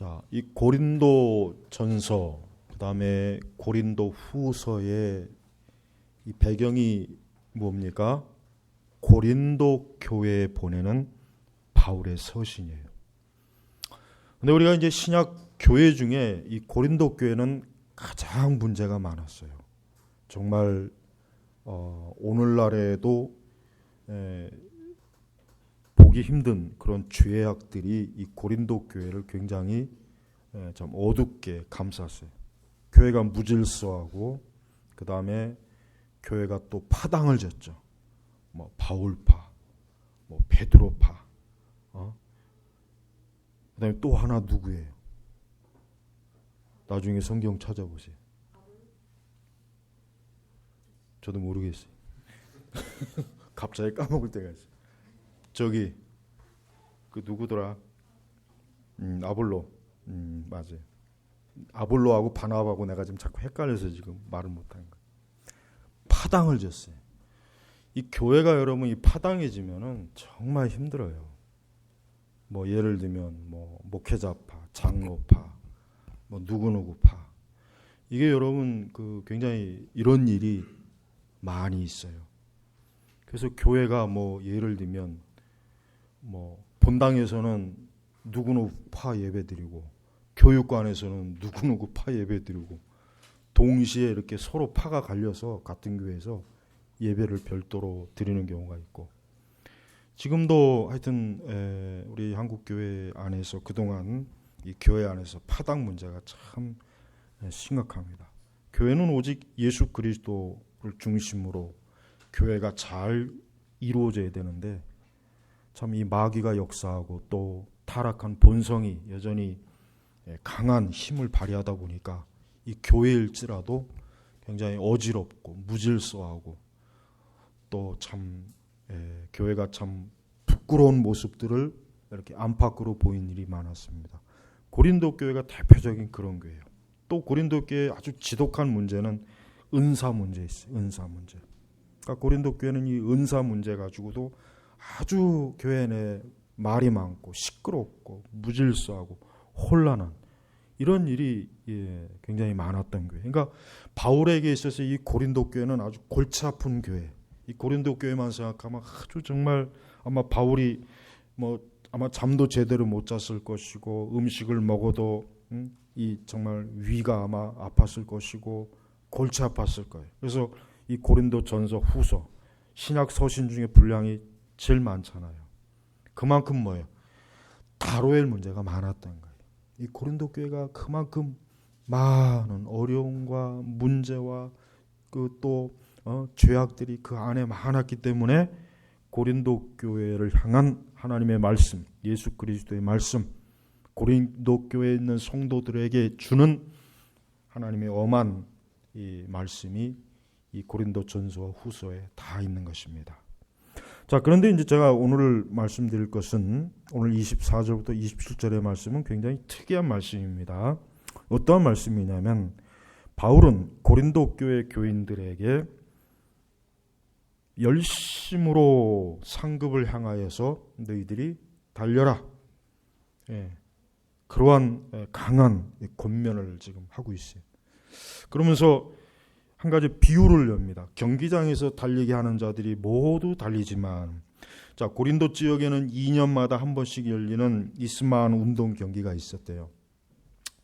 자, 이 고린도 전서, 그 다음에 고린도 후서의 이 배경이 뭡니까? 고린도 교회에 보내는 바울의 서신이에요. 근데 우리가 이제 신약 교회 중에 이 고린도 교회는 가장 문제가 많았어요. 정말 오늘날에도 보기 힘든 그런 죄악들이 이 고린도 교회를 굉장히 좀 어둡게 감쌌어요. 교회가 무질서하고, 그 다음에 교회가 또 파당을 졌죠. 뭐 바울파, 뭐 베드로파, 그 다음에 또 하나 누구예요? 나중에 성경 찾아보세요. 저도 모르겠어요. 갑자기 까먹을 때가 있어요. 저기 그 누구더라? 아볼로. 맞아요. 아볼로하고 바나바하고 내가 지금 자꾸 헷갈려서 지금 말을 못하는 거예요. 파당을 졌어요. 이 교회가 여러분 이 파당해지면은 정말 힘들어요. 뭐 예를 들면 뭐 목회자파, 장로파, 뭐 누구누구파. 이게 여러분 그 굉장히 이런 일이 많이 있어요. 그래서 교회가 뭐 예를 들면 뭐 본당에서는 누구누구 파 예배드리고, 교육관에서는 누구누구 파 예배드리고, 동시에 이렇게 서로 파가 갈려서 같은 교회에서 예배를 별도로 드리는 경우가 있고, 지금도 하여튼 우리 한국 교회 안에서 그동안 이 교회 안에서 파당 문제가 참 심각합니다. 교회는 오직 예수 그리스도를 중심으로 교회가 잘 이루어져야 되는데, 참 이 마귀가 역사하고 또 타락한 본성이 여전히 강한 힘을 발휘하다 보니까 이 교회일지라도 굉장히 어지럽고 무질서하고, 또 참 교회가 참 부끄러운 모습들을 이렇게 안팎으로 보이는 일이 많았습니다. 고린도 교회가 대표적인 그런 교회예요. 또 고린도 교회의 아주 지독한 문제는 은사 문제 있어요. 은사 문제. 그러니까 고린도 교회는 이 은사 문제 가지고도 아주 교회 내 말이 많고 시끄럽고 무질서하고 혼란한 이런 일이 굉장히 많았던 교회. 그러니까 바울에게 있어서 이 고린도 교회는 아주 골치 아픈 교회. 이 고린도 교회만 생각하면 아주 정말 아마 바울이 뭐 아마 잠도 제대로 못 잤을 것이고, 음식을 먹어도 이 정말 위가 아마 아팠을 것이고 골치 아팠을 거예요. 그래서 이 고린도 전서 후서 신약 서신 중에 분량이 제일 많잖아요. 그만큼 뭐예요? 다뤄야 할 문제가 많았던 거예요. 이 고린도 교회가 그만큼 많은 어려움과 문제와 그 또 죄악들이 그 안에 많았기 때문에 고린도 교회를 향한 하나님의 말씀, 예수 그리스도의 말씀, 고린도 교회에 있는 성도들에게 주는 하나님의 엄한 이 말씀이 이 고린도 전서와 후서에 다 있는 것입니다. 자, 그런데 이제 제가 오늘 말씀드릴 것은 오늘 24절부터 27절의 말씀은 굉장히 특이한 말씀입니다. 어떠한 말씀이냐면, 바울은 고린도 교회 교인들에게 열심으로 상급을 향하여서 너희들이 달려라, 그러한 강한 권면을 지금 하고 있어요. 그러면서 한 가지 비유를 엽니다. 경기장에서 달리기 하는 자들이 모두 달리지만, 자, 고린도 지역에는 2년마다 한 번씩 열리는 이스마한 운동 경기가 있었대요.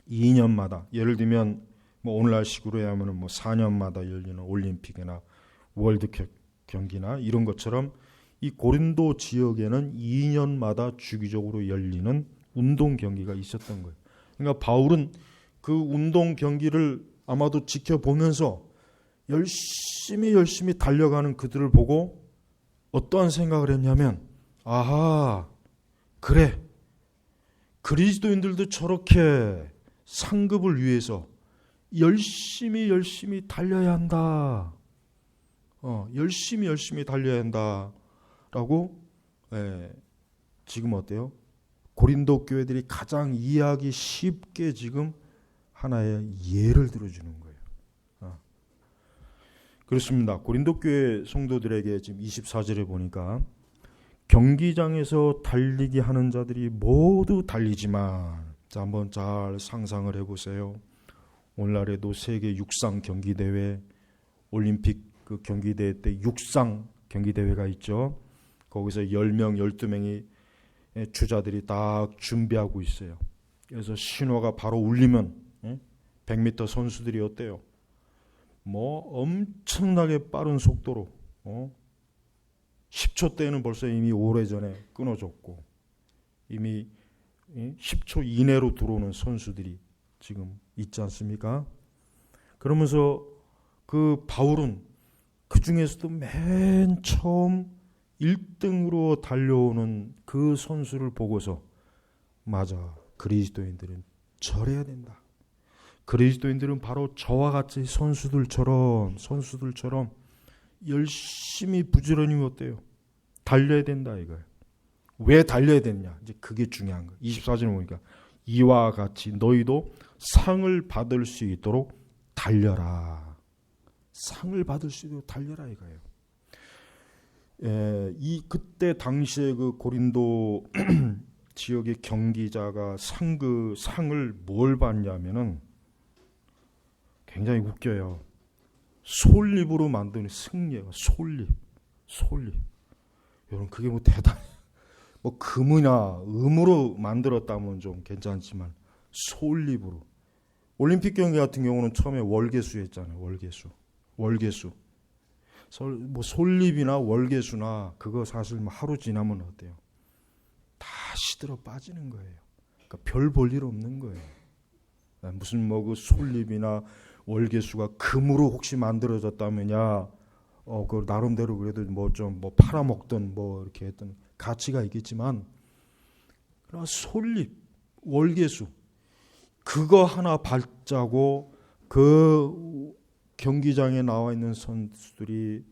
2년마다 예를 들면 뭐 오늘날 식으로 하면은 뭐 4년마다 열리는 올림픽이나 월드컵 경기나 이런 것처럼 이 고린도 지역에는 2년마다 주기적으로 열리는 운동 경기가 있었던 거예요. 그러니까 바울은 그 운동 경기를 아마도 지켜보면서 열심히 달려가는 그들을 보고 어떠한 생각을 했냐면, 아하, 그래, 그리스도인들도 저렇게 상급을 위해서 열심히 달려야 한다. 열심히 달려야 한다라고 지금 어때요? 고린도 교회들이 가장 이해하기 쉽게 지금 하나의 예를 들어주는 거예요. 그렇습니다. 고린도 교회 성도들에게 지금 24절에 보니까 경기장에서 달리기 하는 자들이 모두 달리지만 자, 한번 잘 상상을 해보세요. 오늘날에도 세계 육상 경기대회, 올림픽 그 경기대회 때 육상 경기대회가 있죠. 거기서 10명, 12명이 주자들이 딱 준비하고 있어요. 그래서 신호가 바로 울리면 100m 선수들이 어때요? 뭐 엄청나게 빠른 속도로 10초 때는 벌써 이미 오래전에 끊어졌고 이미 10초 이내로 들어오는 선수들이 지금 있지 않습니까? 그러면서 그 바울은 그 중에서도 맨 처음 1등으로 달려오는 그 선수를 보고서 맞아, 그리스도인들은 저래야 된다. 그리스도인들은 바로 저와 같이 선수들처럼 열심히 부지런히 어때요? 달려야 된다 이거예요. 왜 달려야 되느냐? 이제 그게 중요한 거예요. 24절에 보니까 이와 같이 너희도 상을 받을 수 있도록 달려라. 상을 받을 수 있도록 달려라 이거예요. 그때 당시에 그 고린도 지역의 경기자가 상을 뭘 받냐면은 굉장히 웃겨요. 솔잎으로 만드는 승리예요. 솔잎. 여러분 그게 뭐 대단해. 뭐 금이나 음으로 만들었다면 좀 괜찮지만 솔잎으로. 올림픽 경기 같은 경우는 처음에 월계수 했잖아요. 월계수. 뭐 솔잎이나 월계수나 그거 사실 뭐 하루 지나면 어때요? 다 시들어 빠지는 거예요. 그러니까 별 볼 일 없는 거예요. 무슨 뭐 그 솔잎이나 월계수가 금으로 혹시 만들어졌다면야 그 나름대로 그래도 뭐 좀 뭐 팔아먹던 뭐 이렇게 했던 가치가 있겠지만 그러나 솔잎, 월계수 그거 하나 받자고 그 경기장에 나와 있는 선수들이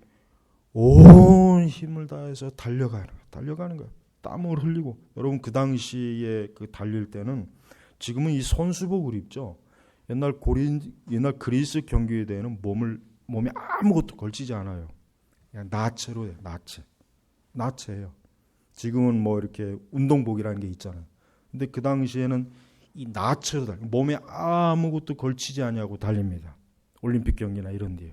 온 힘을 다해서 달려가는 거예요. 땀을 흘리고. 여러분 그 당시에 그 달릴 때는 지금은 이 선수복을 입죠. 옛날 그리스 경기대회는 몸에 아무것도 걸치지 않아요. 그냥 나체로 해요. 나체예요. 지금은 뭐 이렇게 운동복이라는 게 있잖아요. 근데 그 당시에는 이 나체로 몸에 아무것도 걸치지 않냐고 달립니다. 올림픽 경기나 이런 데에.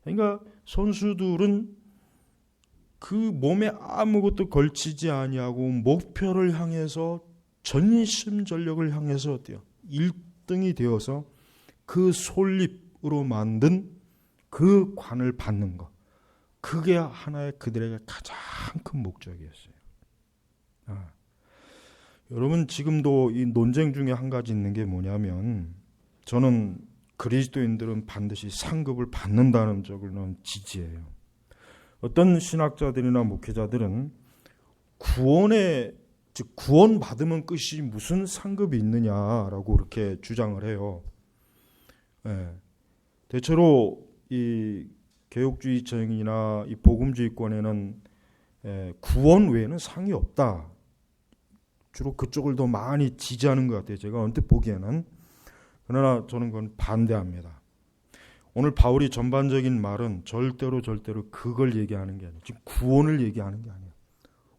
그러니까 선수들은 그 몸에 아무것도 걸치지 아니하고 목표를 향해서 전심전력을 향해서 어때요? 1등이 되어서 그 솔잎으로 만든 그 관을 받는 것. 그게 하나의 그들에게 가장 큰 목적이었어요. 여러분 지금도 이 논쟁 중에 한 가지 있는 게 뭐냐면 저는 그리스도인들은 반드시 상급을 받는다는 쪽으로는 지지해요. 어떤 신학자들이나 목회자들은 구원 받으면 끝이 무슨 상급이 있느냐라고 이렇게 주장을 해요. 대체로 이 개혁주의층이나 이 복음주의권에는 구원 외에는 상이 없다. 주로 그쪽을 더 많이 지지하는 것 같아요. 제가 언뜻 보기에는. 그러나 저는 그건 반대합니다. 오늘 바울이 전반적인 말은 절대로 그걸 얘기하는 게 아니에요. 지금 구원을 얘기하는 게 아니에요.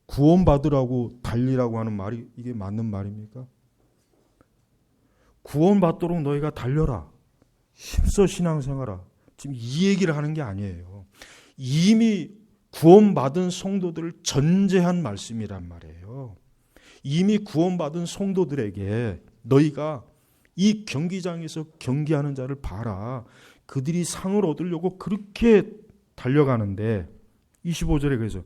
구원받으라고 달리라고 하는 말이 이게 맞는 말입니까? 구원받도록 너희가 달려라. 힘써 신앙생활하라. 지금 이 얘기를 하는 게 아니에요. 이미 구원받은 성도들을 전제한 말씀이란 말이에요. 이미 구원받은 성도들에게 너희가 이 경기장에서 경기하는 자를 봐라. 그들이 상을 얻으려고 그렇게 달려가는데 25절에 그래서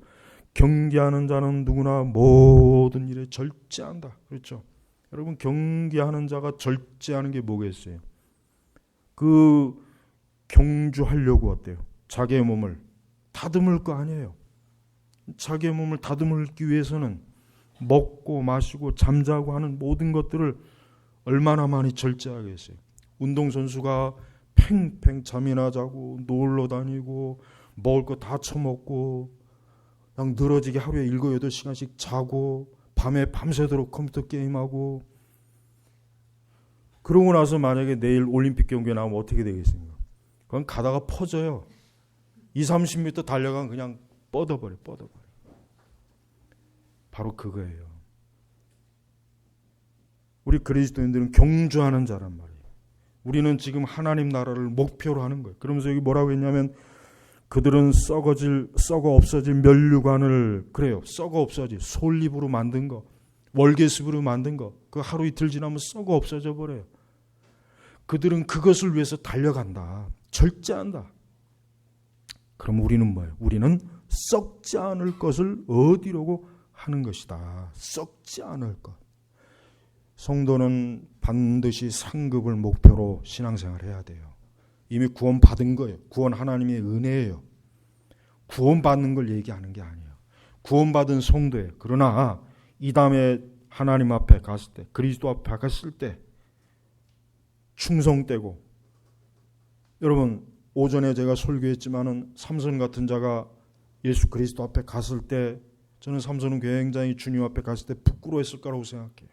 경기하는 자는 누구나 모든 일에 절제한다. 그렇죠? 여러분 경기하는 자가 절제하는 게 뭐겠어요? 그 경주하려고 어때요? 자기의 몸을 다듬을 거 아니에요. 자기의 몸을 다듬기 위해서는 먹고 마시고 잠자고 하는 모든 것들을 얼마나 많이 절제하겠어요. 운동선수가 팽팽 잠이나 자고 놀러 다니고 먹을 거 다 처먹고 그냥 늘어지게 하루에 7, 8시간씩 자고 밤에 밤새도록 컴퓨터 게임하고 그러고 나서 만약에 내일 올림픽 경기에 나오면 어떻게 되겠습니까? 그건 가다가 퍼져요. 20-30m 달려가면 그냥 뻗어버려. 바로 그거예요. 우리 그리스도인들은 경주하는 자란 말이에요. 우리는 지금 하나님 나라를 목표로 하는 거예요. 그러면서 여기 뭐라고 했냐면 그들은 썩어 없어진 면류관을, 그래요, 썩어 없어진 솔잎으로 만든 거, 월계습으로 만든 거, 그 하루 이틀 지나면 썩어 없어져 버려요. 그들은 그것을 위해서 달려간다. 절제한다. 그럼 우리는 뭐예요? 우리는 썩지 않을 것을 얻으려고 하는 것이다. 썩지 않을 것. 성도는 반드시 상급을 목표로 신앙생활을 해야 돼요. 이미 구원받은 거예요. 구원 하나님의 은혜예요. 구원받는 걸 얘기하는 게 아니에요. 구원받은 성도예요. 그러나 이 다음에 하나님 앞에 갔을 때, 그리스도 앞에 갔을 때 충성되고, 여러분 오전에 제가 설교했지만은 삼손 같은 자가 예수 그리스도 앞에 갔을 때, 저는 삼손은 굉장히 주님 앞에 갔을 때 부끄러워했을 거라고 생각해요.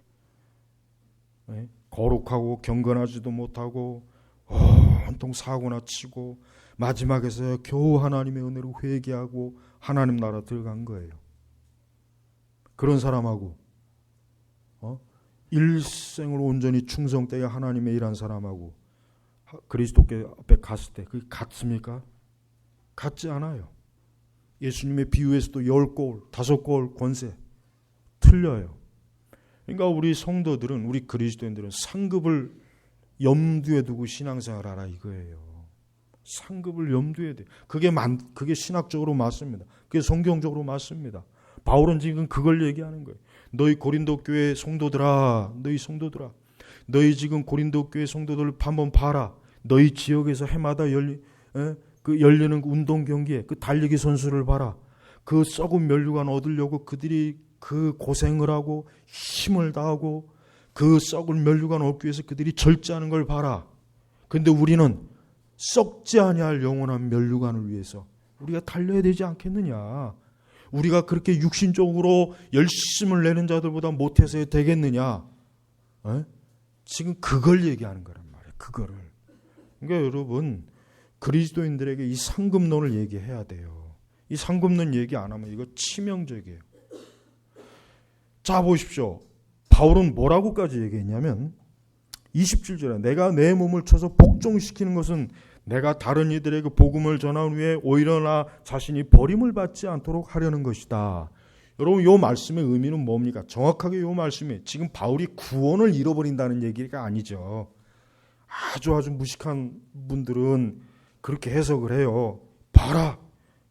네? 거룩하고 경건하지도 못하고 온통 사고나 치고 마지막에서 겨우 하나님의 은혜로 회개하고 하나님 나라 들어간 거예요. 그런 사람하고 일생을 온전히 충성되게 하나님의 일한 사람하고 그리스도께 앞에 갔을 때 그게 같습니까? 같지 않아요. 예수님의 비유에서도 10골, 5골 권세 틀려요. 그러니까 우리 성도들은, 우리 그리스도인들은 상급을 염두에 두고 신앙생활하라 이거예요. 상급을 염두에 둬. 그게 신학적으로 맞습니다. 그게 성경적으로 맞습니다. 바울은 지금 그걸 얘기하는 거예요. 너희 고린도 교회 성도들아, 너희 지금 고린도 교회 성도들 한번 봐라. 너희 지역에서 해마다 열리는 운동 경기에 그 달리기 선수를 봐라. 그 썩은 면류관 얻으려고 그들이 그 고생을 하고 힘을 다하고 그 썩은 면류관 얻기 위해서 그들이 절제하는 걸 봐라. 그런데 우리는 썩지 아니할 영원한 면류관을 위해서 우리가 달려야 되지 않겠느냐. 우리가 그렇게 육신적으로 열심을 내는 자들보다 못해서 되겠느냐. 지금 그걸 얘기하는 거란 말이에요. 그거를. 그러니까 여러분, 그리스도인들에게 이 상급론을 얘기해야 돼요. 이 상급론 얘기 안 하면 이거 치명적이에요. 자 보십시오. 바울은 뭐라고까지 얘기했냐면 27절에 내가 내 몸을 쳐서 복종시키는 것은 내가 다른 이들에게 복음을 전한 후에 오히려 나 자신이 버림을 받지 않도록 하려는 것이다. 여러분 이 말씀의 의미는 뭡니까? 정확하게 이 말씀이 지금 바울이 구원을 잃어버린다는 얘기가 아니죠. 아주 무식한 분들은 그렇게 해석을 해요. 봐라.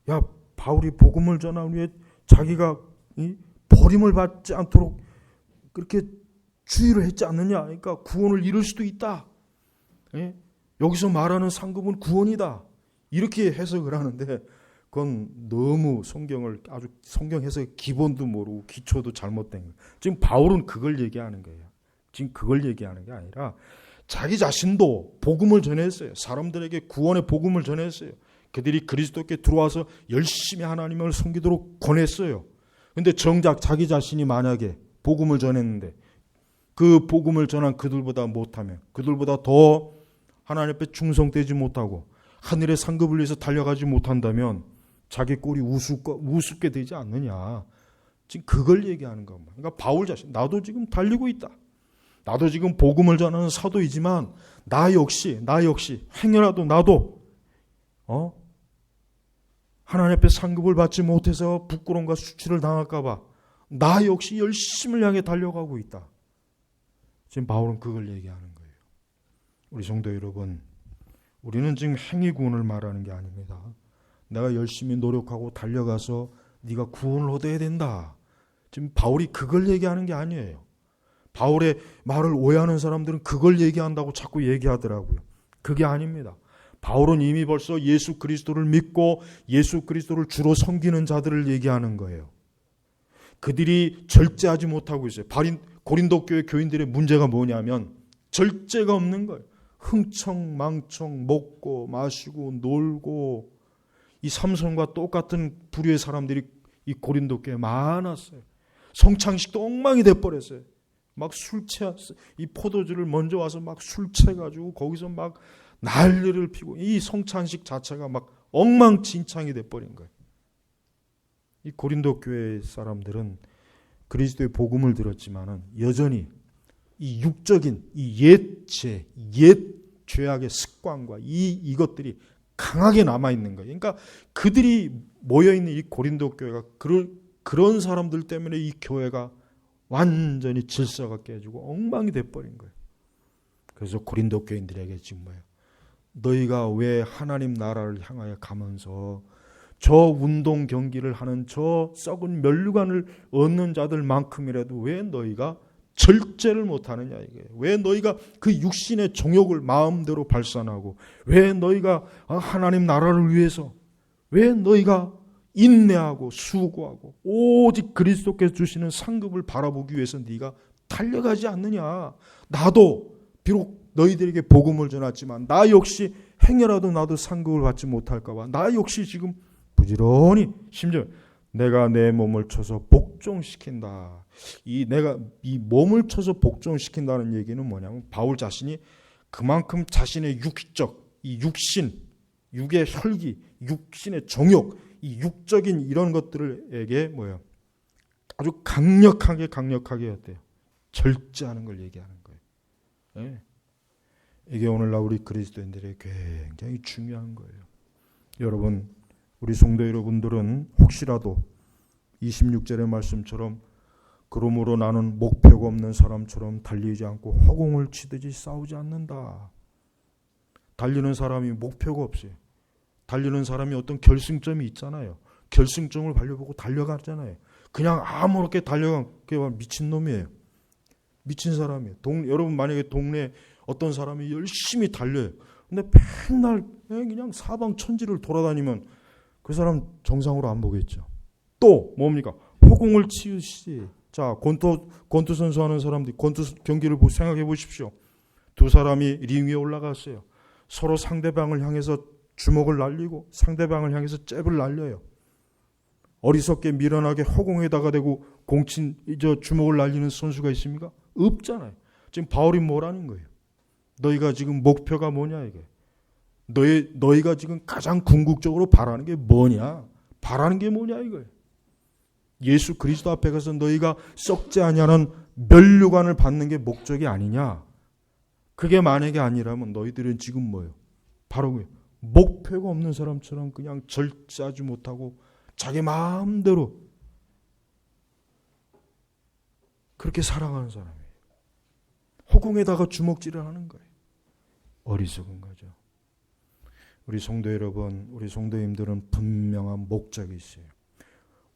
야, 바울이 복음을 전한 후에 자기가 버림을 받지 않도록 그렇게 주의를 했지 않느냐. 그러니까 구원을 잃을 수도 있다. 여기서 말하는 상급은 구원이다. 이렇게 해석을 하는데 그건 너무 성경 해석의 기본도 모르고 기초도 잘못된 거예요. 지금 바울은 그걸 얘기하는 거예요. 지금 그걸 얘기하는 게 아니라 자기 자신도 복음을 전했어요. 사람들에게 구원의 복음을 전했어요. 그들이 그리스도께 들어와서 열심히 하나님을 섬기도록 권했어요. 그런데 정작 자기 자신이 만약에 복음을 전했는데 그 복음을 전한 그들보다 못하면, 그들보다 더 하나님 앞에 충성되지 못하고 하늘의 상급을 위해서 달려가지 못한다면 자기 꼴이 우습게 되지 않느냐. 지금 그걸 얘기하는 겁니다. 그러니까 바울 자신, 나도 지금 달리고 있다. 나도 지금 복음을 전하는 사도이지만 나 역시 행여라도 나도 하나님 앞에 상급을 받지 못해서 부끄러움과 수치를 당할까 봐 나 역시 열심을 향해 달려가고 있다. 지금 바울은 그걸 얘기하는 거예요. 우리 성도 여러분, 우리는 지금 행위 구원을 말하는 게 아닙니다. 내가 열심히 노력하고 달려가서 네가 구원을 얻어야 된다. 지금 바울이 그걸 얘기하는 게 아니에요. 바울의 말을 오해하는 사람들은 그걸 얘기한다고 자꾸 얘기하더라고요. 그게 아닙니다. 바울은 이미 벌써 예수 그리스도를 믿고 예수 그리스도를 주로 섬기는 자들을 얘기하는 거예요. 그들이 절제하지 못하고 있어요. 고린도 교회 교인들의 문제가 뭐냐면 절제가 없는 거예요. 흥청망청 먹고 마시고 놀고, 이 삼손과 똑같은 부류의 사람들이 이 고린도 교회에 많았어요. 성찬식도 엉망이 돼버렸어요. 막 술 취했어요. 이 포도주를 먼저 와서 막 술 취해가지고 거기서 막 난리를 피고, 이 성찬식 자체가 막 엉망진창이 돼버린 거예요. 이 고린도 교회 사람들은 그리스도의 복음을 들었지만은 여전히 이 육적인 이 옛죄, 옛 죄악의 습관과 이것들이 강하게 남아있는 거예요. 그러니까 그들이 모여있는 이 고린도 교회가 그런 사람들 때문에 이 교회가 완전히 질서가 깨지고 엉망이 돼버린 거예요. 그래서 고린도 교인들에게 지금 뭐예요? 너희가 왜 하나님 나라를 향하여 가면서 저 운동 경기를 하는 저 썩은 면류관을 얻는 자들만큼이라도 왜 너희가 절제를 못하느냐 이게. 왜 너희가 그 육신의 정욕을 마음대로 발산하고 왜 너희가 하나님 나라를 위해서 왜 너희가 인내하고 수고하고 오직 그리스도께서 주시는 상급을 바라보기 위해서 네가 달려가지 않느냐. 나도 비록 너희들에게 복음을 전했지만 나 역시 행여라도 나도 상급을 받지 못할까 봐 나 역시 지금 부지런히 심지어 내가 내 몸을 쳐서 복종시킨다. 내가 이 몸을 쳐서 복종시킨다는 얘기는 뭐냐면 바울 자신이 그만큼 자신의 육적, 이 육신, 육의 혈기, 육신의 정욕, 이 육적인 이런 것들에게 뭐예요? 아주 강력하게 어때요? 절제하는 걸 얘기하는 거예요. 네. 이게 오늘날 우리 그리스도인들의 굉장히 중요한 거예요. 여러분, 우리 성도 여러분들은 혹시라도 26절의 말씀처럼 그러므로 나는 목표가 없는 사람처럼 달리지 않고 허공을 치듯이 싸우지 않는다. 달리는 사람이 목표가 없어요. 달리는 사람이 어떤 결승점이 있잖아요. 결승점을 달려보고 달려가잖아요. 그냥 아무렇게 달려간 게 미친놈이에요. 미친 사람이에요. 여러분 만약에 동네에 어떤 사람이 열심히 달려요. 근데 맨날 그냥 사방천지를 돌아다니면 그 사람 정상으로 안 보겠죠. 또 뭡니까? 허공을 치듯이. 자, 권투 선수 하는 사람들이 권투 경기를 생각해 보십시오. 두 사람이 링 위에 올라갔어요. 서로 상대방을 향해서 주먹을 날리고 상대방을 향해서 잽을 날려요. 어리석게 미련하게 허공에다가 대고 주먹을 날리는 선수가 있습니까? 없잖아요. 지금 바울이 뭐라는 거예요? 너희가 지금 목표가 뭐냐 이게. 너희가 지금 가장 궁극적으로 바라는 게 뭐냐? 바라는 게 뭐냐 이거예요. 예수 그리스도 앞에 가서 너희가 썩지 아니하는 면류관을 받는 게 목적이 아니냐? 그게 만약에 아니라면 너희들은 지금 뭐예요? 바로 목표가 없는 사람처럼 그냥 절제하지 못하고 자기 마음대로 그렇게 살아가는 사람이에요. 허공에다가 주먹질을 하는 거예요. 어리석은 거죠. 우리 성도 여러분, 우리 성도님들은 분명한 목적이 있어요.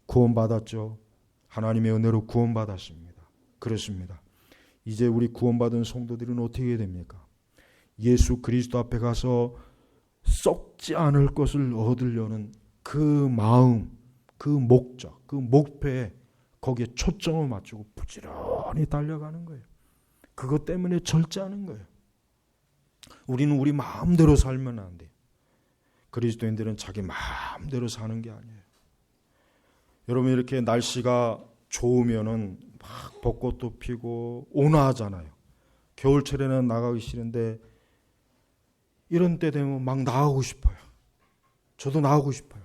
구원받았죠. 하나님의 은혜로 구원받았습니다. 그렇습니다. 이제 우리 구원받은 성도들은 어떻게 됩니까? 예수 그리스도 앞에 가서 썩지 않을 것을 얻으려는 그 마음, 그 목적, 그 목표에 거기에 초점을 맞추고 부지런히 달려가는 거예요. 그것 때문에 절제하는 거예요. 우리는 우리 마음대로 살면 안 돼요. 그리스도인들은 자기 마음대로 사는 게 아니에요. 여러분 이렇게 날씨가 좋으면은 막 벚꽃도 피고 온화하잖아요. 겨울철에는 나가기 싫은데 이런 때 되면 막 나가고 싶어요. 저도 나가고 싶어요.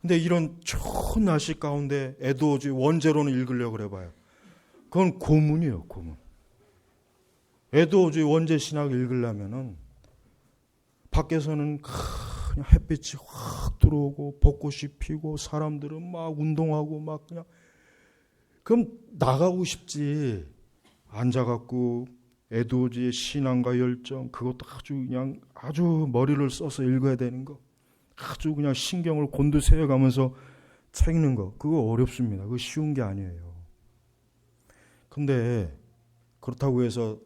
근데 이런 좋은 날씨 가운데 에드워즈 원제로는 읽으려고 그래봐요. 그건 고문이에요, 고문. 에드워즈 원제 신학 읽으려면은 밖에서는 그냥 햇빛이 확 들어오고 벚꽃이 피고 사람들은 막 운동하고 막 그냥 그럼 나가고 싶지. 앉아갖고 에드워즈의 신앙과 열정 그것도 아주 머리를 써서 읽어야 되는 거. 아주 그냥 신경을 곤두세워 가면서 책 읽는 거. 그거 어렵습니다. 그거 쉬운 게 아니에요. 근데 그렇다고 해서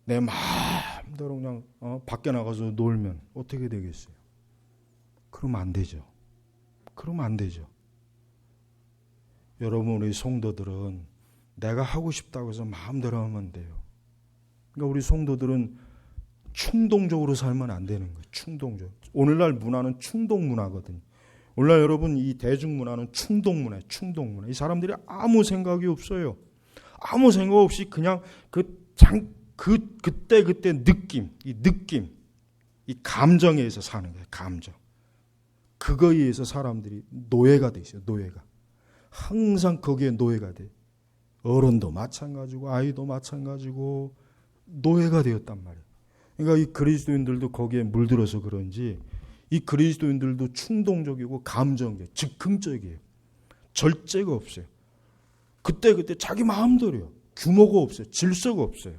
내 마음대로 그냥 밖에 나가서 놀면 어떻게 되겠어요? 그러면 안 되죠. 그러면 안 되죠. 여러분 우리 성도들은 내가 하고 싶다고 해서 마음대로 하면 안 돼요. 그러니까 우리 성도들은 충동적으로 살면 안 되는 거예요. 충동적. 오늘날 문화는 충동 문화거든요. 오늘날 여러분 이 대중문화는 충동 문화예요. 충동 문화. 이 사람들이 아무 생각이 없어요. 아무 생각 없이 그냥 그때 느낌, 이 감정에 의해서 사는 거예요. 감정. 그거에 의해서 사람들이 노예가 돼 있어요. 노예가. 항상 거기에 노예가 돼. 어른도 마찬가지고 아이도 마찬가지고 노예가 되었단 말이에요. 그러니까 이 그리스도인들도 거기에 물들어서 그런지 이 그리스도인들도 충동적이고 감정적, 즉흥적이에요. 절제가 없어요. 그때 자기 마음대로요. 규모가 없어요. 질서가 없어요.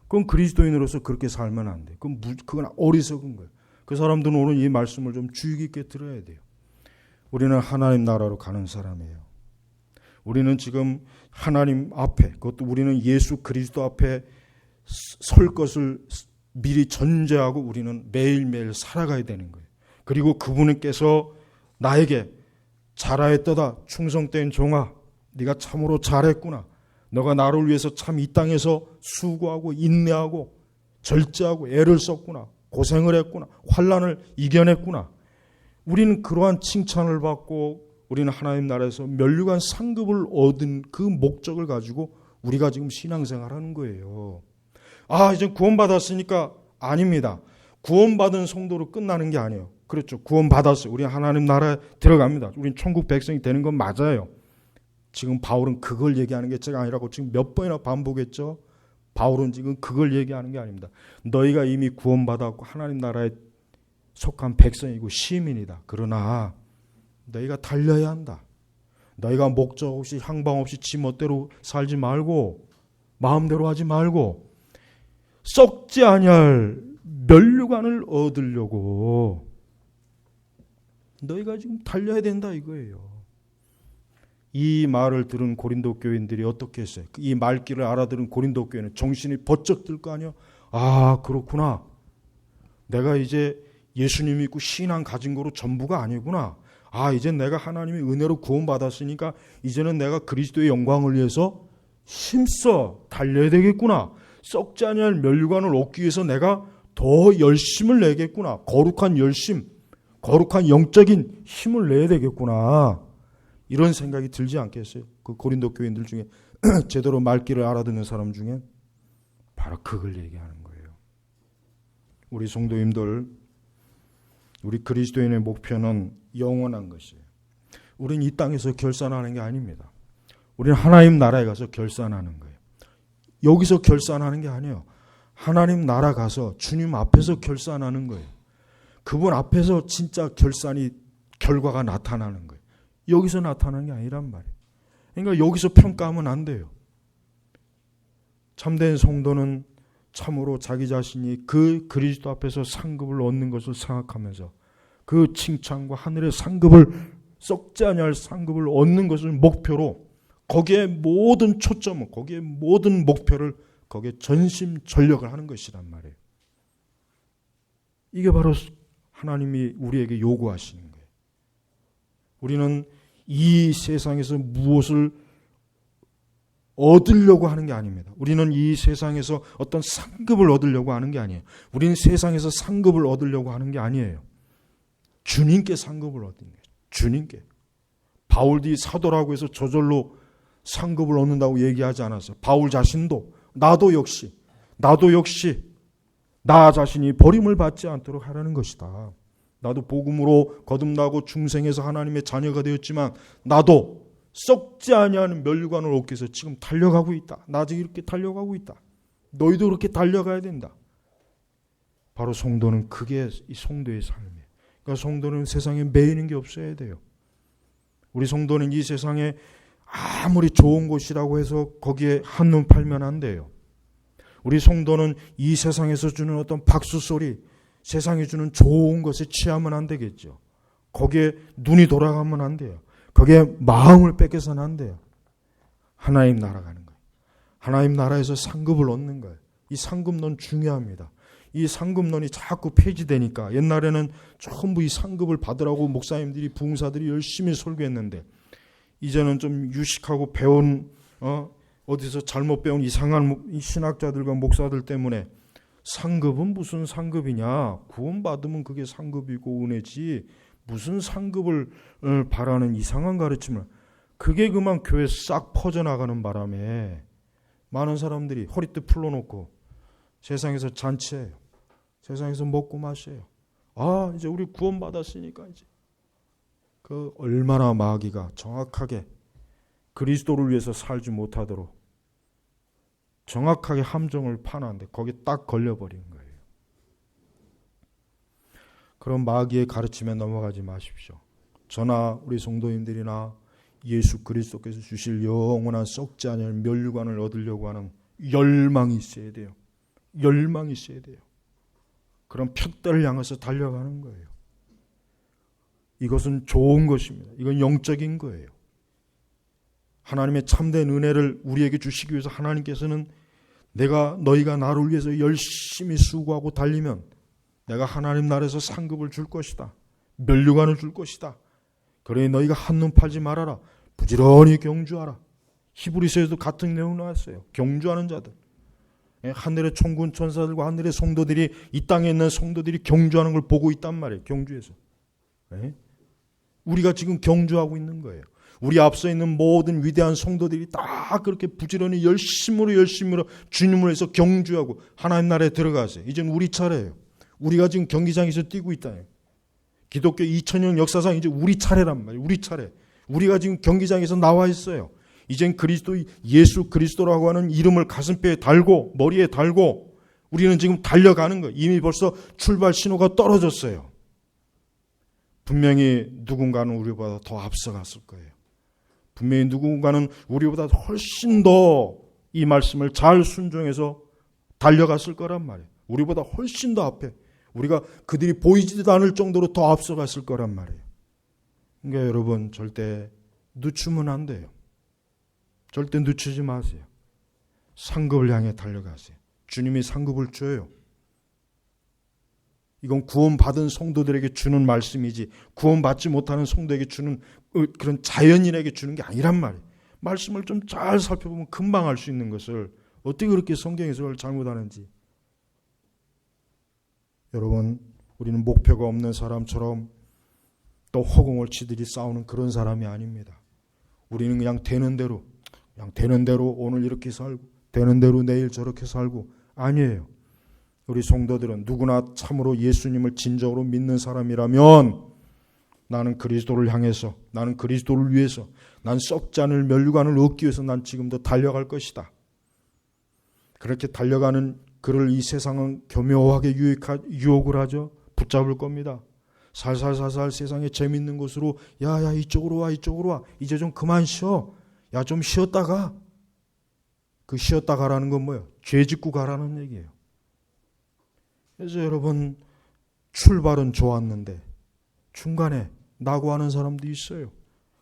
그건 그리스도인으로서 그렇게 살면 안 돼요. 그건 어리석은 거예요. 그 사람들은 오늘 이 말씀을 좀 주의 깊게 들어야 돼요. 우리는 하나님 나라로 가는 사람이에요. 우리는 지금 하나님 앞에, 그것도 우리는 예수 그리스도 앞에 설 것을 미리 전제하고 우리는 매일매일 살아가야 되는 거예요. 그리고 그분께서 나에게 잘하였도다 충성된 종아, 네가 참으로 잘했구나. 너가 나를 위해서 참 이 땅에서 수고하고 인내하고 절제하고 애를 썼구나. 고생을 했구나. 환난을 이겨냈구나. 우리는 그러한 칭찬을 받고 우리는 하나님 나라에서 면류관 상급을 얻은 그 목적을 가지고 우리가 지금 신앙생활하는 거예요. 이제 구원받았으니까 아닙니다. 구원받은 성도로 끝나는 게 아니에요. 그렇죠. 구원받았어요. 우리 하나님 나라에 들어갑니다. 우린 천국 백성이 되는 건 맞아요. 지금 바울은 그걸 얘기하는 게 제가 아니라고 지금 몇 번이나 반복했죠. 바울은 지금 그걸 얘기하는 게 아닙니다. 너희가 이미 구원받았고 하나님 나라에 속한 백성이고 시민이다. 그러나 너희가 달려야 한다. 너희가 목적 없이 향방 없이 지 멋대로 살지 말고 마음대로 하지 말고 썩지 아니할 면류관을 얻으려고 너희가 지금 달려야 된다 이거예요. 이 말을 들은 고린도 교인들이 어떻게 했어요? 이 말귀를 알아들은 고린도 교인은 정신이 번쩍 들 거 아니에요? 그렇구나. 내가 이제 예수님 믿고 신앙 가진 거로 전부가 아니구나. 이제 내가 하나님의 은혜로 구원받았으니까 이제는 내가 그리스도의 영광을 위해서 힘써 달려야 되겠구나. 썩지 아니할 면류관을 얻기 위해서 내가 더 열심을 내겠구나. 거룩한 열심, 거룩한 영적인 힘을 내야 되겠구나. 이런 생각이 들지 않겠어요? 그 고린도 교인들 중에 제대로 말귀를 알아듣는 사람 중에 바로 그걸 얘기하는 거예요. 우리 성도님들, 우리 그리스도인의 목표는 영원한 것이에요. 우리는 이 땅에서 결산하는 게 아닙니다. 우리는 하나님 나라에 가서 결산하는 거예요. 여기서 결산하는 게 아니에요. 하나님 나라 가서 주님 앞에서 결산하는 거예요. 그분 앞에서 진짜 결과가 나타나는 거예요. 여기서 나타나는 게 아니란 말이에요. 그러니까 여기서 평가하면 안 돼요. 참된 성도는 참으로 자기 자신이 그 그리스도 앞에서 상급을 얻는 것을 생각하면서 그 칭찬과 하늘의 상급을 썩지 아니할 상급을 얻는 것을 목표로 거기에 모든 초점을 거기에 모든 목표를 거기에 전심전력을 하는 것이란 말이에요. 이게 바로 하나님이 우리에게 요구하시는 거예요. 우리는 이 세상에서 무엇을 얻으려고 하는 게 아닙니다. 우리는 이 세상에서 어떤 상급을 얻으려고 하는 게 아니에요. 우리는 세상에서 상급을 얻으려고 하는 게 아니에요. 주님께 상급을 얻는 거예요. 주님께. 바울이 사도라고 해서 저절로 상급을 얻는다고 얘기하지 않았어요. 바울 자신도 나도 역시 나 자신이 버림을 받지 않도록 하라는 것이다. 나도 복음으로 거듭나고 중생에서 하나님의 자녀가 되었지만 나도 썩지 아니하는 면류관을 얻기 위해서 지금 달려가고 있다. 나 지금 이렇게 달려가고 있다. 너희도 그렇게 달려가야 된다. 바로 성도는 그게 이 성도의 삶이에요. 그러니까 성도는 세상에 매이는 게 없어야 돼요. 우리 성도는 이 세상에 아무리 좋은 곳이라고 해서 거기에 한눈 팔면 안 돼요. 우리 성도는 이 세상에서 주는 어떤 박수 소리, 세상이 주는 좋은 것에 취하면 안 되겠죠. 거기에 눈이 돌아가면 안 돼요. 거기에 마음을 뺏겨서는 안 돼요. 하나님 나라 가는 거예요. 하나님 나라에서 상급을 얻는 거예요. 이 상급론 중요합니다. 이 상급론이 자꾸 폐지되니까 옛날에는 전부 이 상급을 받으라고 목사님들이 부흥사들이 열심히 설교했는데 이제는 좀 유식하고 배운 어디서 잘못 배운 이상한 신학자들과 목사들 때문에 상급은 무슨 상급이냐. 구원받으면 그게 상급이고 은혜지. 무슨 상급을 바라는 이상한 가르침을. 그게 그만 교회에 싹 퍼져나가는 바람에 많은 사람들이 허리띠 풀어놓고 세상에서 잔치해요. 세상에서 먹고 마셔요. 이제 우리 구원받았으니까 이제. 그 얼마나 마귀가 정확하게 그리스도를 위해서 살지 못하도록 정확하게 함정을 파놨는데 거기에 딱 걸려버린 거예요. 그런 마귀의 가르침에 넘어가지 마십시오. 저나 우리 성도님들이나 예수 그리스도께서 주실 영원한 썩지 않을 멸류관을 얻으려고 하는 열망이 있어야 돼요. 열망이 있어야 돼요. 그런 표대를 향해서 달려가는 거예요. 이것은 좋은 것입니다. 이건 영적인 거예요. 하나님의 참된 은혜를 우리에게 주시기 위해서 하나님께서는 너희가 나를 위해서 열심히 수고하고 달리면 내가 하나님 나라에서 상급을 줄 것이다. 멸류관을 줄 것이다. 그러니 너희가 한눈 팔지 말아라. 부지런히 경주하라. 히브리서에도 같은 내용 나왔어요. 경주하는 자들. 하늘의 총군 천사들과 하늘의 성도들이 이 땅에 있는 성도들이 경주하는 걸 보고 있단 말이에요. 경주에서. 우리가 지금 경주하고 있는 거예요. 우리 앞서 있는 모든 위대한 성도들이 다 그렇게 부지런히 열심으로 주님을 위해서 경주하고 하나님 나라에 들어가세요. 이젠 우리 차례예요. 우리가 지금 경기장에서 뛰고 있다. 기독교 2000년 역사상 이제 우리 차례란 말이에요. 우리 차례. 우리가 지금 경기장에서 나와 있어요. 이젠 그리스도, 예수 그리스도라고 하는 이름을 가슴뼈에 달고 머리에 달고 우리는 지금 달려가는 거예요. 이미 벌써 출발 신호가 떨어졌어요. 분명히 누군가는 우리보다 더 앞서갔을 거예요. 분명히 누군가는 우리보다 훨씬 더 이 말씀을 잘 순종해서 달려갔을 거란 말이에요. 우리보다 훨씬 더 앞에, 우리가 그들이 보이지도 않을 정도로 더 앞서갔을 거란 말이에요. 그러니까 여러분 절대 늦추면 안 돼요. 절대 늦추지 마세요. 상급을 향해 달려가세요. 주님이 상급을 줘요. 이건 구원받은 성도들에게 주는 말씀이지 구원받지 못하는 성도에게 주는 그런 자연인에게 주는 게 아니란 말이에요. 말씀을 좀 잘 살펴보면 금방 알 수 있는 것을 어떻게 그렇게 성경에서 그걸 잘못하는지. 여러분, 우리는 목표가 없는 사람처럼 또 허공을 치들이 싸우는 그런 사람이 아닙니다. 우리는 그냥 되는 대로 오늘 이렇게 살고 되는 대로 내일 저렇게 살고 아니에요. 우리 성도들은 누구나 참으로 예수님을 진정으로 믿는 사람이라면 나는 그리스도를 향해서, 나는 그리스도를 위해서, 난 썩지 않을 멸류관을 얻기 위해서 난 지금도 달려갈 것이다. 그렇게 달려가는 그를 이 세상은 교묘하게 유혹을 하죠. 붙잡을 겁니다. 살살살살 세상의 재밌는 곳으로 야야 이쪽으로 와 이쪽으로 와. 이제 좀 그만 쉬어. 야 좀 쉬었다가. 그 쉬었다 가라는 건 뭐예요? 죄 짓고 가라는 얘기예요. 그래서 여러분 출발은 좋았는데 중간에 낙오하는 사람도 있어요.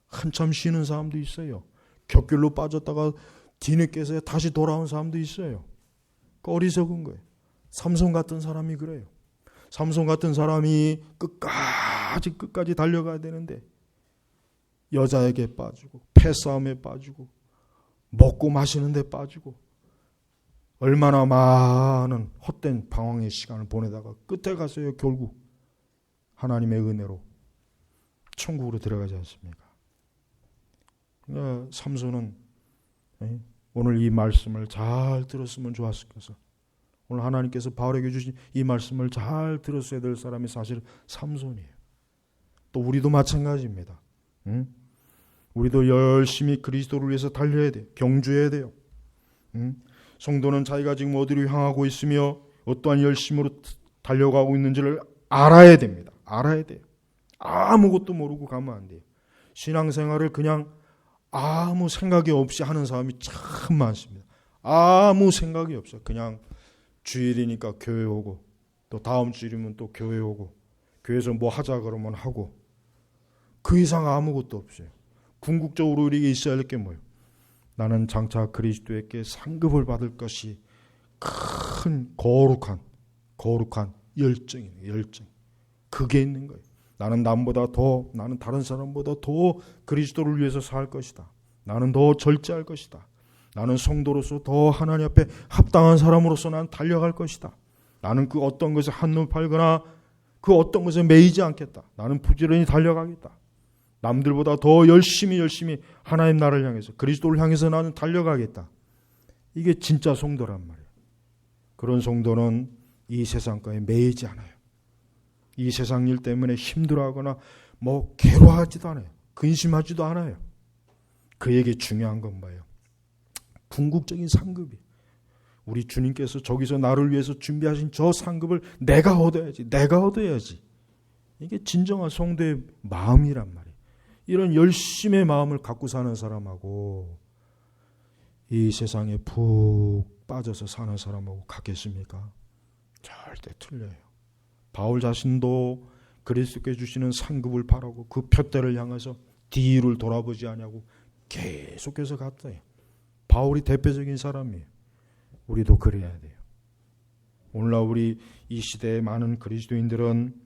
한참 쉬는 사람도 있어요. 격길로 빠졌다가 뒤늦게서 다시 돌아온 사람도 있어요. 어리석은 거예요. 삼손 같은 사람이 그래요. 삼손 같은 사람이 끝까지 달려가야 되는데 여자에게 빠지고 패싸움에 빠지고 먹고 마시는 데 빠지고 얼마나 많은 헛된 방황의 시간을 보내다가 끝에 가서요 결국 하나님의 은혜로 천국으로 들어가지 않습니까? 그러니까 삼손은 오늘 이 말씀을 잘 들었으면 좋았을 것을, 오늘 하나님께서 바울에게 주신 이 말씀을 잘 들었어야 될 사람이 사실 삼손이에요. 또 우리도 마찬가지입니다. 우리도 열심히 그리스도를 위해서 달려야 돼요. 경주해야 돼요. 성도는 자기가 지금 어디로 향하고 있으며 어떠한 열심으로 달려가고 있는지를 알아야 됩니다. 알아야 돼요. 아무것도 모르고 가면 안 돼요. 신앙생활을 그냥 아무 생각이 없이 하는 사람이 참 많습니다. 아무 생각이 없어요. 그냥 주일이니까 교회 오고 또 다음 주일이면 또 교회 오고 교회에서 뭐 하자 그러면 하고 그 이상 아무것도 없어요. 궁극적으로 우리에게 있어야 할 게 뭐예요? 나는 장차 그리스도에게 상급을 받을 것이 큰 거룩한 열정이에요. 열정. 그게 있는 거예요. 나는 다른 사람보다 더 그리스도를 위해서 살 것이다. 나는 더 절제할 것이다. 나는 성도로서 더 하나님 앞에 합당한 사람으로서 난 달려갈 것이다. 나는 그 어떤 것에 한눈 팔거나 그 어떤 것에 매이지 않겠다. 나는 부지런히 달려가겠다. 남들보다 더 열심히 하나님 나라를 향해서 그리스도를 향해서 나는 달려가겠다. 이게 진짜 성도란 말이에요. 그런 성도는 이 세상 거에 매이지 않아요. 이 세상 일 때문에 힘들어하거나 괴로워하지도 않아요. 근심하지도 않아요. 그에게 중요한 건 뭐예요? 궁극적인 상급이. 우리 주님께서 저기서 나를 위해서 준비하신 저 상급을 내가 얻어야지. 내가 얻어야지. 이게 진정한 성도의 마음이란 말이에요. 이런 열심의 마음을 갖고 사는 사람하고 이 세상에 푹 빠져서 사는 사람하고 같겠습니까? 절대 틀려요. 바울 자신도 그리스도께 주시는 상급을 바라고 그 표대를 향해서 뒤를 돌아보지 않냐고 계속해서 갔어요. 바울이 대표적인 사람이에요. 우리도 그래야 돼요. 오늘날 우리 이 시대의 많은 그리스도인들은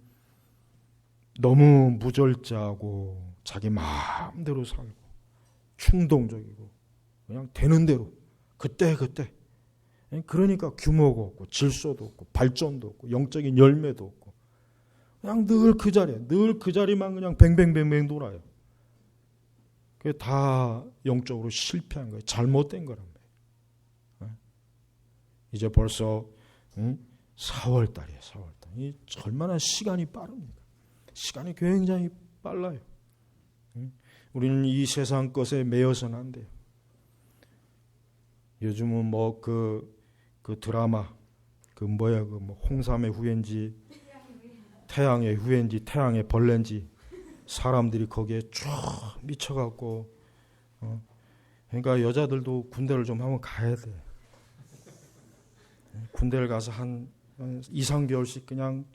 너무 무절제하고 자기 마음대로 살고 충동적이고 그냥 되는 대로 그때 그러니까 규모가 없고 질서도 없고 발전도 없고 영적인 열매도 없고 그냥 늘 그 자리에 늘 그 자리만 그냥 뱅뱅뱅뱅 돌아요. 그게 다 영적으로 실패한 거예요. 잘못된 거란 말이에요. 이제 벌써 4월 달이에요. 4월 달. 이 얼마나 시간이 빠릅니까? 시간이 굉장히 빨라요. 우리는 이 세상 것에 매여서는 안 돼요. 요즘은 뭐 그 드라마 뭐 홍삼의 후예인지 태양의 후예인지 태양의 벌레인지 사람들이 거기에 쭉 미쳐갖고 그러니까 여자들도 군대를 좀 한번 가야 돼. 군대를 가서 한 2, 3개월씩 그냥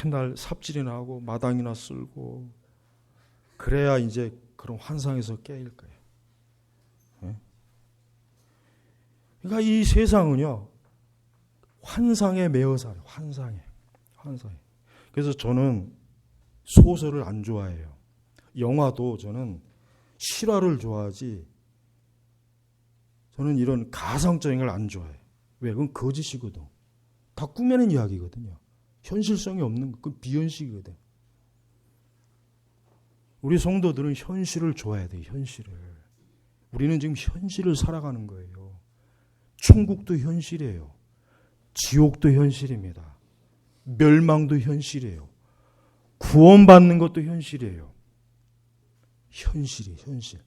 맨날 삽질이나 하고 마당이나 쓸고 그래야 이제 그런 환상에서 깨일 거예요. 그러니까 이 세상은요 환상에 매여 살아요. 환상에. 그래서 저는 소설을 안 좋아해요. 영화도 저는 실화를 좋아하지 저는 이런 가상적인 걸 안 좋아해요. 왜? 그건 거짓이거든. 다 꾸며낸 이야기거든요. 현실성이 없는 거. 그건 비현실이거든. 우리 성도들은 현실을 좋아해야 돼요. 현실을. 우리는 지금 현실을 살아가는 거예요. 천국도 현실이에요. 지옥도 현실입니다. 멸망도 현실이에요. 구원받는 것도 현실이에요. 현실이 현실.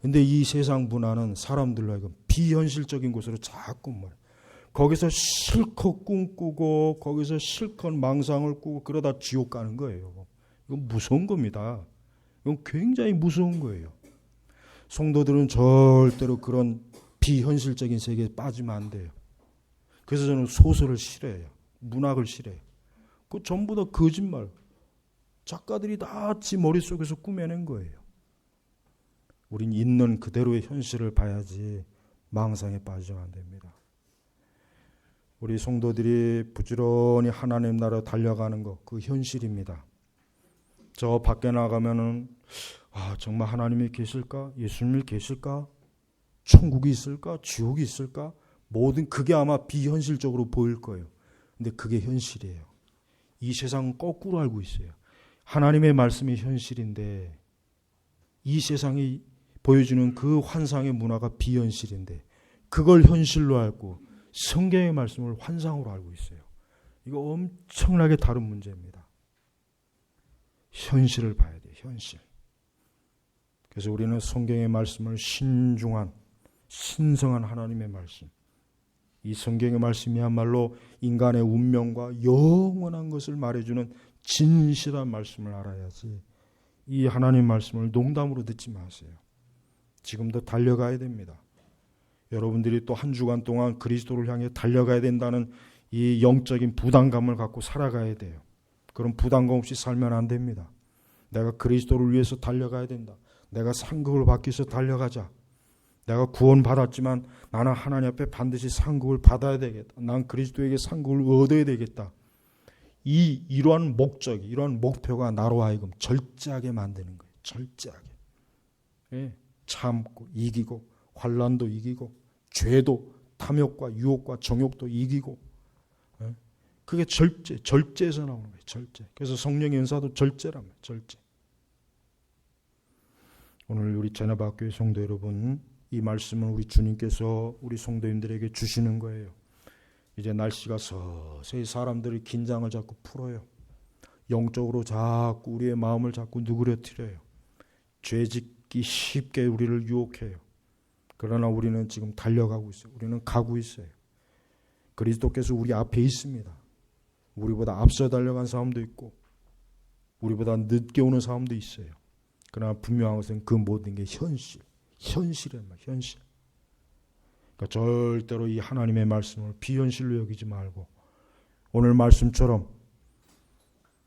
근데 이 세상 문화는 사람들로 하여금 비현실적인 곳으로 자꾸 말해요. 거기서 실컷 꿈꾸고 거기서 실컷 망상을 꾸고 그러다 지옥 가는 거예요. 이건 무서운 겁니다. 이건 굉장히 무서운 거예요. 성도들은 절대로 그런 비현실적인 세계에 빠지면 안 돼요. 그래서 저는 소설을 싫어해요. 문학을 싫어해요. 그 전부 다 거짓말. 작가들이 다 지 머릿속에서 꾸며낸 거예요. 우린 있는 그대로의 현실을 봐야지 망상에 빠지면 안 됩니다. 우리 성도들이 부지런히 하나님 나라 달려가는 것, 그 현실입니다. 저 밖에 나가면은 정말 하나님이 계실까? 예수님이 계실까? 천국이 있을까? 지옥이 있을까? 모든 그게 아마 비현실적으로 보일 거예요. 근데 그게 현실이에요. 이 세상은 거꾸로 알고 있어요. 하나님의 말씀이 현실인데 이 세상이 보여주는 그 환상의 문화가 비현실인데 그걸 현실로 알고 성경의 말씀을 환상으로 알고 있어요. 이거 엄청나게 다른 문제입니다. 현실을 봐야 돼요. 현실. 그래서 우리는 성경의 말씀을 신중한 신성한 하나님의 말씀, 이 성경의 말씀이야말로 인간의 운명과 영원한 것을 말해주는 진실한 말씀을 알아야지 이 하나님 말씀을 농담으로 듣지 마세요. 지금도 달려가야 됩니다. 여러분들이 또 한 주간 동안 그리스도를 향해 달려가야 된다는 이 영적인 부담감을 갖고 살아가야 돼요. 그런 부담감 없이 살면 안 됩니다. 내가 그리스도를 위해서 달려가야 된다. 내가 상급을 받기 위해서 달려가자. 내가 구원받았지만 나는 하나님 앞에 반드시 상급을 받아야 되겠다. 난 그리스도에게 상급을 얻어야 되겠다. 이러한 목적이, 이러한 목표가 나로 하여금 절제하게 만드는 거예요. 절제하게. 예, 참고 이기고 환난도 이기고 죄도 탐욕과 유혹과 정욕도 이기고 예? 그게 절제에서 나오는 거예요. 절제. 그래서 성령의 은사도 절제란 말이에요. 절제. 오늘 우리 제나바교회 성도 여러분, 이 말씀은 우리 주님께서 우리 성도님들에게 주시는 거예요. 이제 날씨가 서서히 사람들의 긴장을 자꾸 풀어요. 영적으로 자꾸 우리의 마음을 자꾸 누그러뜨려요. 죄짓고 죽기 쉽게 우리를 유혹해요. 그러나 우리는 지금 달려가고 있어요. 우리는 가고 있어요. 그리스도께서 우리 앞에 있습니다. 우리보다 앞서 달려간 사람도 있고 우리보다 늦게 오는 사람도 있어요. 그러나 분명한 것은 그 모든 게 현실이란 말이에요. 현실. 그러니까 절대로 이 하나님의 말씀을 비현실로 여기지 말고 오늘 말씀처럼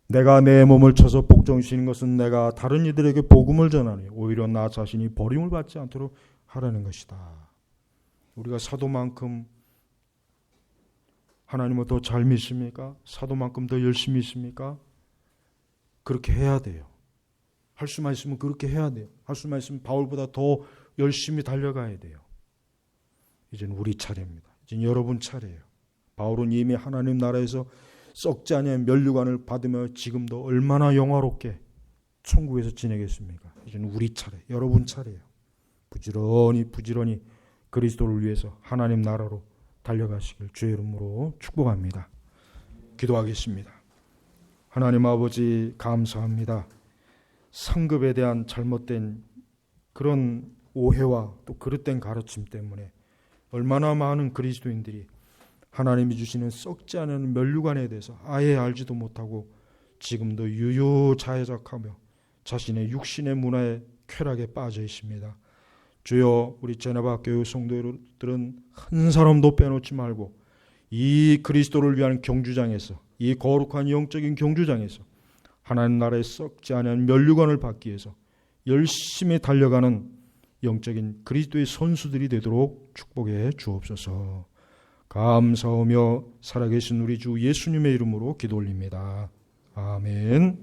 내가 내 몸을 쳐서 복종 주시는 것은 내가 다른 이들에게 복음을 전하니 오히려 나 자신이 버림을 받지 않도록 하라는 것이다. 우리가 사도만큼 하나님을 더 잘 믿습니까? 사도만큼 더 열심히 믿습니까? 그렇게 해야 돼요. 할 수만 있으면 그렇게 해야 돼요. 할 수만 있으면 바울보다 더 열심히 달려가야 돼요. 이제는 우리 차례입니다. 이제는 여러분 차례예요. 바울은 이미 하나님 나라에서 썩지 아니한 면류관을 받으며 지금도 얼마나 영화롭게 천국에서 지내겠습니까? 이제는 우리 차례, 여러분 차례예요. 부지런히 그리스도를 위해서 하나님 나라로 달려가시길 주의 이름으로 축복합니다. 기도하겠습니다. 하나님 아버지 감사합니다. 상급에 대한 잘못된 그런 오해와 또 그릇된 가르침 때문에 얼마나 많은 그리스도인들이 하나님이 주시는 썩지 않은 면류관에 대해서 아예 알지도 못하고 지금도 유유자적하며 자신의 육신의 문화에 쾌락에 빠져 있습니다. 주여, 우리 제네바 교회 성도들은 한 사람도 빼놓지 말고 이 그리스도를 위한 경주장에서, 이 거룩한 영적인 경주장에서 하나님 나라의 썩지 않은 면류관을 받기 위해서 열심히 달려가는 영적인 그리스도의 선수들이 되도록 축복해 주옵소서. 감사하며 살아계신 우리 주 예수님의 이름으로 기도 올립니다. 아멘.